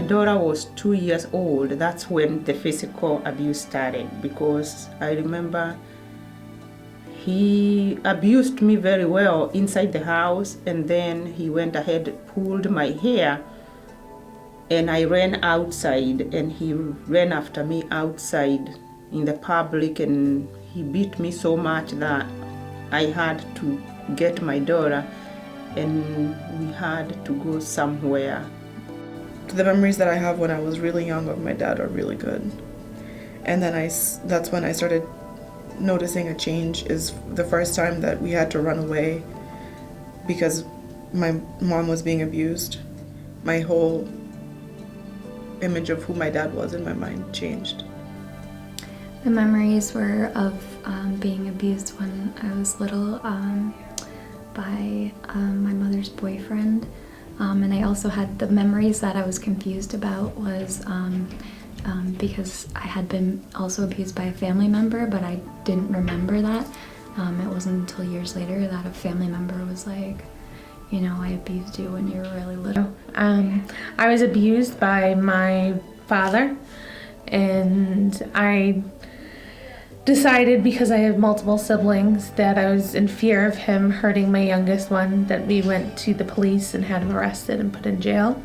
my daughter was 2 years old, that's when the physical abuse started, because I remember he abused me very well inside the house, and then he went ahead, pulled my hair, and I ran outside, and he ran after me outside in the public, and he beat me so much that I had to get my daughter, and we had to go somewhere. The memories that I have when I was really young of my dad are really good. And then that's when I started noticing a change, is the first time that we had to run away because my mom was being abused. My whole image of who my dad was in my mind changed. The memories were of being abused when I was little by my mother's boyfriend. And I also had the memories that I was confused about was because I had been also abused by a family member, but I didn't remember that. It wasn't until years later that a family member was like, you know, I abused you when you were really little. I was abused by my father, and I decided, because I have multiple siblings, that I was in fear of him hurting my youngest one, that we went to the police and had him arrested and put in jail.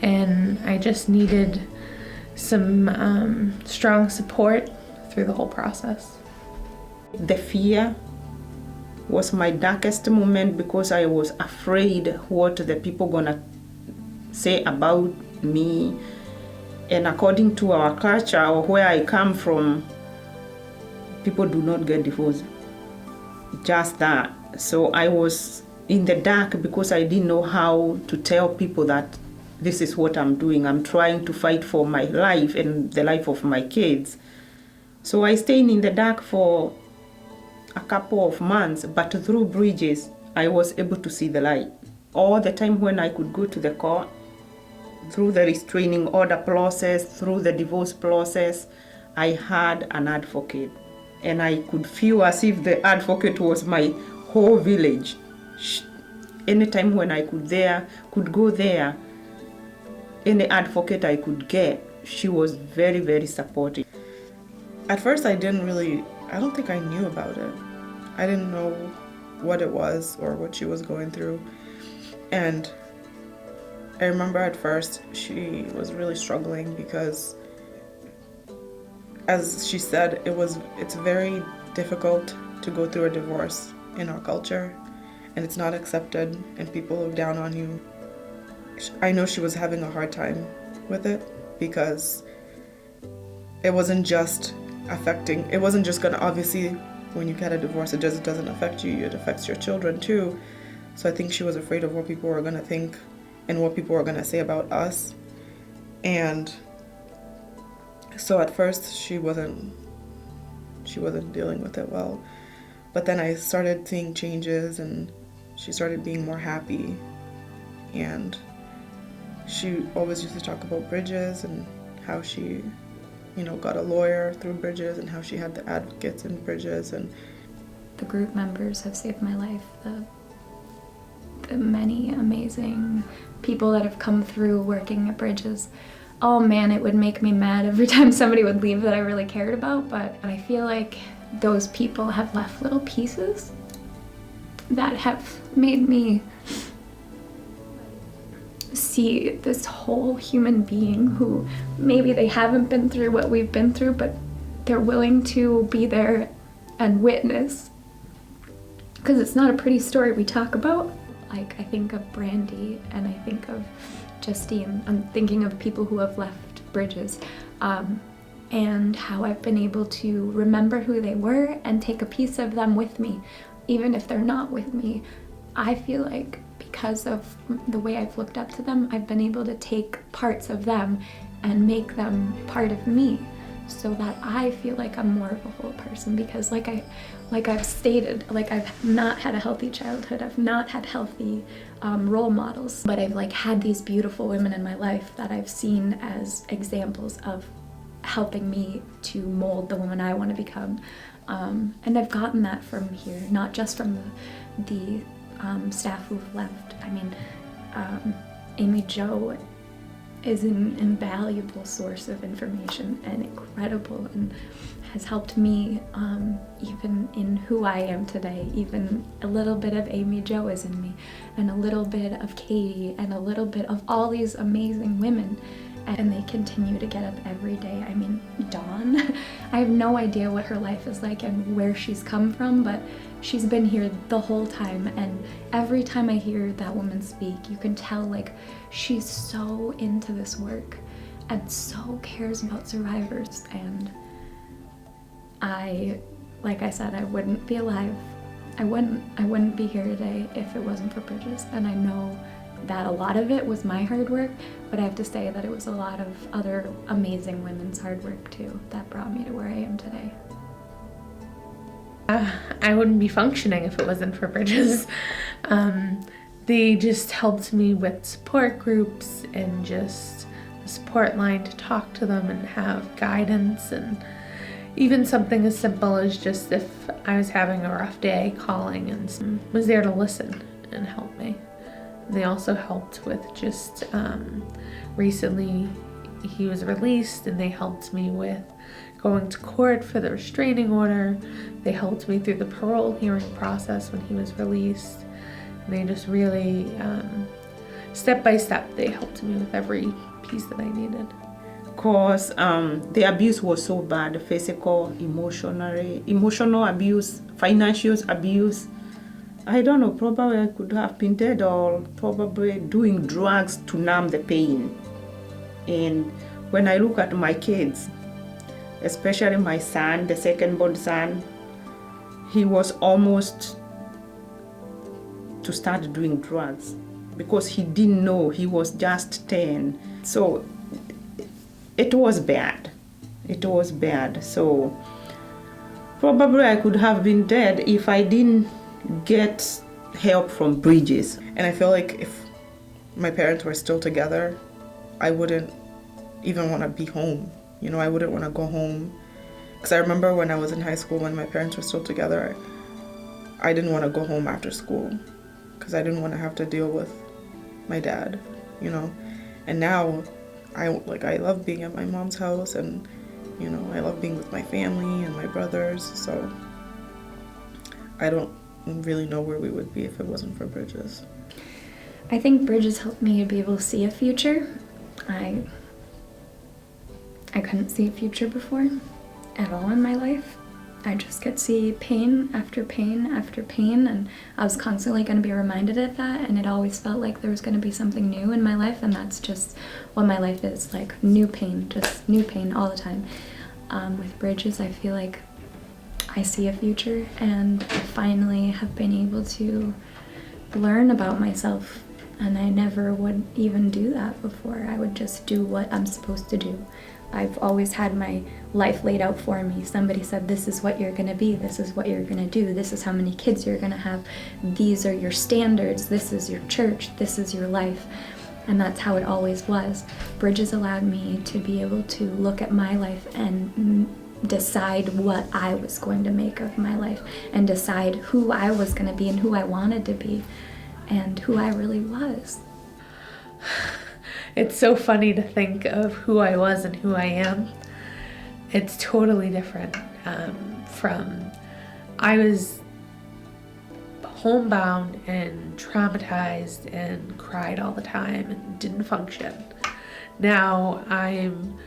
And I just needed some strong support through the whole process. The fear was my darkest moment, because I was afraid what the people gonna say about me. And according to our culture or where I come from, people do not get divorced. Just that. So I was in the dark because I didn't know how to tell people that this is what I'm doing. I'm trying to fight for my life and the life of my kids. So I stayed in the dark for a couple of months, but through Bridges, I was able to see the light. All the time when I could go to the court, through the restraining order process, through the divorce process, I had an advocate. And I could feel as if the advocate was my whole village. Anytime when I could go there, any advocate I could get, she was very, very supportive. At first I don't think I knew about it. I didn't know what it was or what she was going through. And I remember at first she was really struggling because, as she said, it's very difficult to go through a divorce in our culture, and it's not accepted, and people look down on you. I know she was having a hard time with it because it wasn't just gonna, obviously when you get a divorce, it just doesn't affect you, it affects your children too. So I think she was afraid of what people were gonna think and what people were gonna say about us. And so at first she wasn't dealing with it well. But then I started seeing changes, and she started being more happy. And she always used to talk about Bridges and how she, got a lawyer through Bridges and how she had the advocates in Bridges. And the group members have saved my life. The many amazing people that have come through working at Bridges. Oh man, it would make me mad every time somebody would leave that I really cared about, but I feel like those people have left little pieces that have made me see this whole human being who maybe they haven't been through what we've been through, but they're willing to be there and witness. Because it's not a pretty story we talk about. Like, I think of Brandy and I think of Justine. I'm thinking of people who have left Bridges, and how I've been able to remember who they were and take a piece of them with me, even if they're not with me. I feel like because of the way I've looked up to them, I've been able to take parts of them and make them part of me, so that I feel like I'm more of a whole person. Because like I've stated, like, I've not had a healthy childhood, I've not had healthy role models, but I've had these beautiful women in my life that I've seen as examples of helping me to mold the woman I want to become. And I've gotten that from here, not just from the staff who've left. I mean, Amy Jo is an invaluable source of information and incredible, and has helped me even in who I am today. Even a little bit of Amy Jo is in me, and a little bit of Katie, and a little bit of all these amazing women. And they continue to get up every day. I mean, Dawn, I have no idea what her life is like and where she's come from, but she's been here the whole time. And every time I hear that woman speak, you can tell like she's so into this work and so cares about survivors. And like I said, I wouldn't be alive. I wouldn't be here today if it wasn't for Bridges. And I know that a lot of it was my hard work, but I have to say that it was a lot of other amazing women's hard work too that brought me to where I am today. I wouldn't be functioning if it wasn't for Bridges. They just helped me with support groups and just a support line to talk to them and have guidance, and even something as simple as just if I was having a rough day, calling and was there to listen and help me. They also helped with just recently he was released, and they helped me with going to court for the restraining order. They helped me through the parole hearing process when he was released. And they just really, step by step, they helped me with every piece that I needed. Because the abuse was so bad, physical, emotional abuse, financial abuse. I don't know, probably I could have been dead or probably doing drugs to numb the pain. And when I look at my kids, especially my son, the second-born son, he was almost to start doing drugs because he didn't know, he was just 10. So it was bad. It was bad. So probably I could have been dead if I didn't get help from Bridges. And I feel like if my parents were still together, I wouldn't even want to be home. You know, I wouldn't want to go home. Because I remember when I was in high school, when my parents were still together, I didn't want to go home after school because I didn't want to have to deal with my dad, you know. And now I love being at my mom's house, and, you know, I love being with my family and my brothers. So I don't really know where we would be if it wasn't for Bridges. I think Bridges helped me to be able to see a future. I couldn't see a future before at all in my life. I just could see pain after pain after pain, and I was constantly going to be reminded of that, and it always felt like there was going to be something new in my life, and that's just what my life is, like new pain, just new pain all the time. With Bridges, I feel like I see a future, and I finally have been able to learn about myself, and I never would even do that before. I would just do what I'm supposed to do. I've always had my life laid out for me. Somebody said, this is what you're gonna be, this is what you're gonna do, this is how many kids you're gonna have, these are your standards, this is your church, this is your life. And that's how it always was. Bridges allowed me to be able to look at my life and decide what I was going to make of my life, and decide who I was gonna be and who I wanted to be and who I really was. It's so funny to think of who I was and who I am. It's totally different from I was homebound and traumatized and cried all the time and didn't function. Now I'm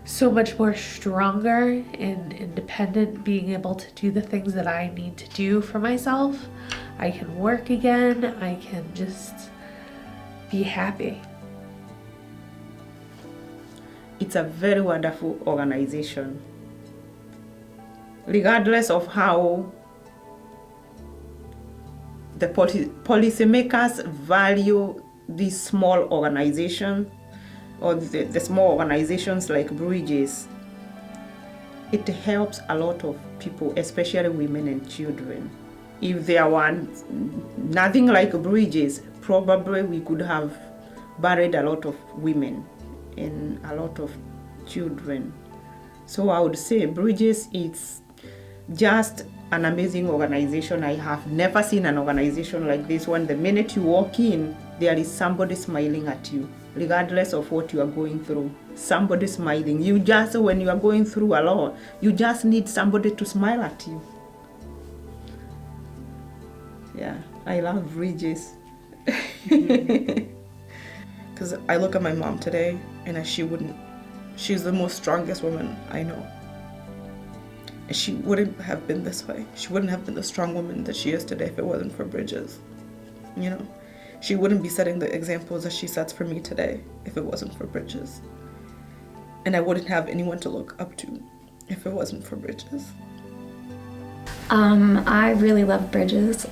so much more stronger and independent, being able to do the things that I need to do for myself. I can work again. I can just be happy. It's a very wonderful organization. Regardless of how the policymakers value these small organizations or the small organizations like Bridges, it helps a lot of people, especially women and children. If there were nothing like Bridges, probably we could have buried a lot of women and a lot of children. So I would say Bridges is just an amazing organization. I have never seen an organization like this one. The minute you walk in, there is somebody smiling at you, regardless of what you are going through. Somebody smiling. You just, when you are going through a lot, you just need somebody to smile at you. Yeah, I love bridges. Because I look at my mom today and she's the most strongest woman I know. And she wouldn't have been this way. She wouldn't have been the strong woman that she is today if it wasn't for Bridges. You know, she wouldn't be setting the examples that she sets for me today if it wasn't for Bridges. And I wouldn't have anyone to look up to if it wasn't for Bridges. I really love Bridges.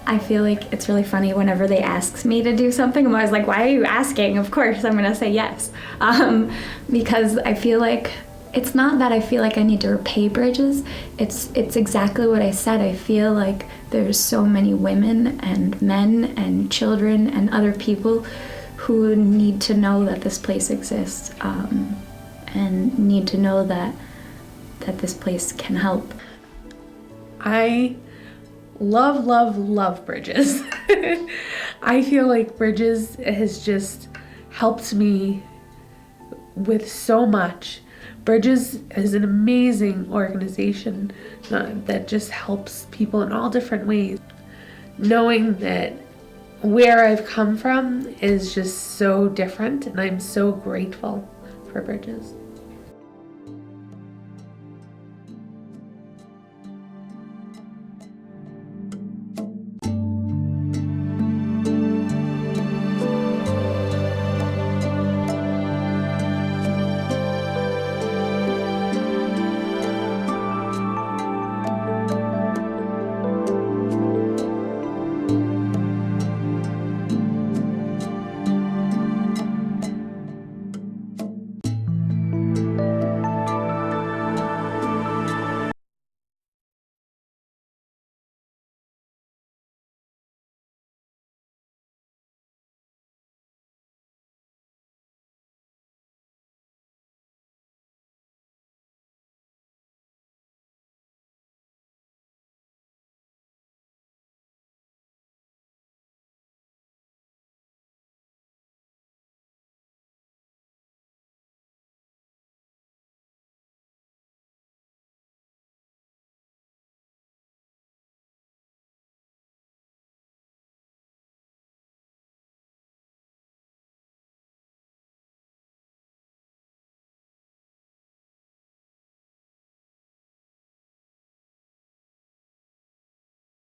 I feel like it's really funny whenever they ask me to do something. I'm always like, why are you asking? Of course, I'm gonna say yes. Because I feel like, it's not that I feel like I need to repay Bridges. It's exactly what I said. I feel like there's so many women and men and children and other people who need to know that this place exists, and need to know that this place can help. I love Bridges. I feel like Bridges has just helped me with so much. Bridges is an amazing organization that just helps people in all different ways. Knowing that where I've come from is just so different, and I'm so grateful for Bridges.